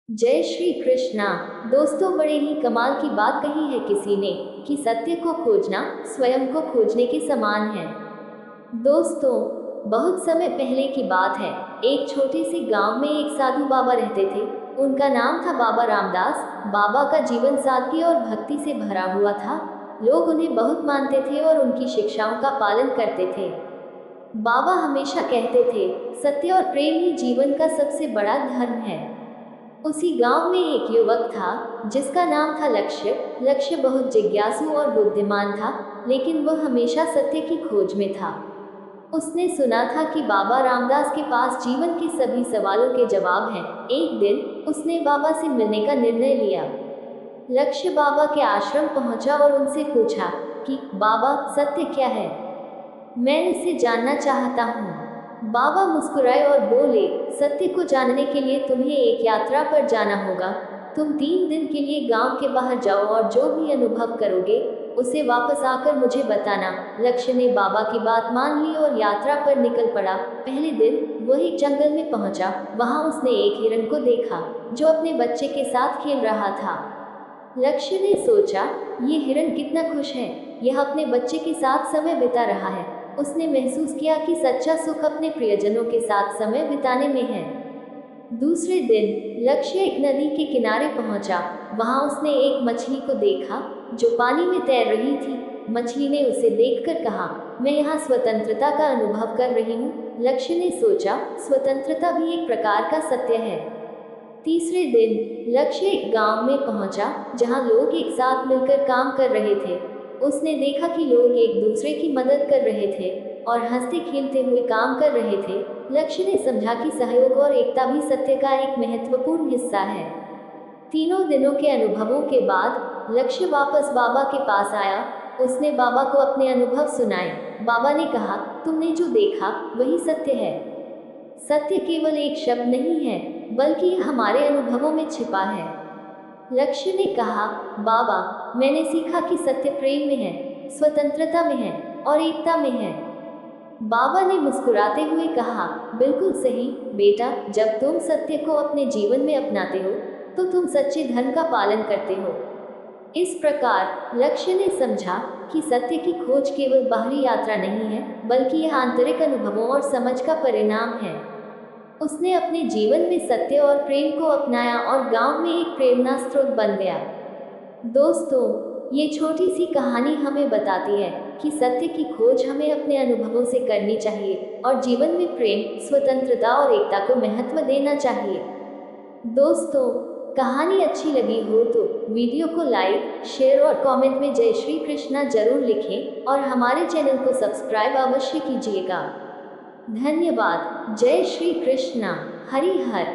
जय श्री कृष्णा। दोस्तों, बड़े ही कमाल की बात कही है किसी ने कि सत्य को खोजना स्वयं को खोजने के समान है। दोस्तों, बहुत समय पहले की बात है। एक छोटे से गांव में एक साधु बाबा रहते थे। उनका नाम था बाबा रामदास। बाबा का जीवन सादगी और भक्ति से भरा हुआ था। लोग उन्हें बहुत मानते थे और उनकी शिक्षाओं का पालन करते थे। बाबा हमेशा कहते थे, सत्य और प्रेम ही जीवन का सबसे बड़ा धर्म है। उसी गांव में एक युवक था जिसका नाम था लक्ष्य। लक्ष्य बहुत जिज्ञासु और बुद्धिमान था, लेकिन वह हमेशा सत्य की खोज में था। उसने सुना था कि बाबा रामदास के पास जीवन के सभी सवालों के जवाब हैं। एक दिन उसने बाबा से मिलने का निर्णय लिया। लक्ष्य बाबा के आश्रम पहुंचा और उनसे पूछा कि बाबा, सत्य क्या है? मैं इसे जानना चाहता हूँ। बाबा मुस्कुराए और बोले, सत्य को जानने के लिए तुम्हें एक यात्रा पर जाना होगा। तुम 3 दिन के लिए गांव के बाहर जाओ और जो भी अनुभव करोगे उसे वापस आकर मुझे बताना। लक्ष्य ने बाबा की बात मान ली और यात्रा पर निकल पड़ा। पहले दिन वह एक जंगल में पहुंचा। वहां उसने एक हिरण को देखा जो अपने बच्चे के साथ खेल रहा था। लक्ष्य ने सोचा, ये हिरण कितना खुश है, यह अपने बच्चे के साथ समय बिता रहा है। उसने महसूस किया कि सच्चा सुख अपने प्रियजनों के साथ समय बिताने में है। दूसरे दिन लक्ष्य एक नदी के किनारे पहुंचा। वहां उसने एक मछली को देखा जो पानी में तैर रही थी। मछली ने उसे देखकर कहा, मैं यहाँ स्वतंत्रता का अनुभव कर रही हूँ। लक्ष्य ने सोचा, स्वतंत्रता भी एक प्रकार का सत्य है। तीसरे दिन लक्ष्य एक गांव में पहुंचा जहां लोग एक साथ मिलकर काम कर रहे थे। उसने देखा कि लोग एक दूसरे की मदद कर रहे थे और हंसते खेलते हुए काम कर रहे थे। लक्ष्य ने समझा कि सहयोग और एकता भी सत्य का एक महत्वपूर्ण हिस्सा है। 3 दिनों के अनुभवों के बाद लक्ष्य वापस बाबा के पास आया। उसने बाबा को अपने अनुभव सुनाए। बाबा ने कहा, तुमने जो देखा वही सत्य है। सत्य केवल एक शब्द नहीं है, बल्कि यह हमारे अनुभवों में छिपा है। लक्ष्य ने कहा, बाबा, मैंने सीखा कि सत्य प्रेम में है, स्वतंत्रता में है और एकता में है। बाबा ने मुस्कुराते हुए कहा, बिल्कुल सही बेटा, जब तुम सत्य को अपने जीवन में अपनाते हो तो तुम सच्चे धर्म का पालन करते हो। इस प्रकार लक्ष्य ने समझा कि सत्य की खोज केवल बाहरी यात्रा नहीं है, बल्कि यह आंतरिक अनुभवों और समझ का परिणाम है। उसने अपने जीवन में सत्य और प्रेम को अपनाया और गांव में एक प्रेरणा स्रोत बन गया। दोस्तों, ये छोटी सी कहानी हमें बताती है कि सत्य की खोज हमें अपने अनुभवों से करनी चाहिए और जीवन में प्रेम, स्वतंत्रता और एकता को महत्व देना चाहिए। दोस्तों, कहानी अच्छी लगी हो तो वीडियो को लाइक, शेयर और कमेंट में जय श्री कृष्णा जरूर लिखें और हमारे चैनल को सब्सक्राइब अवश्य कीजिएगा। धन्यवाद। जय श्री कृष्णा। हरि हर।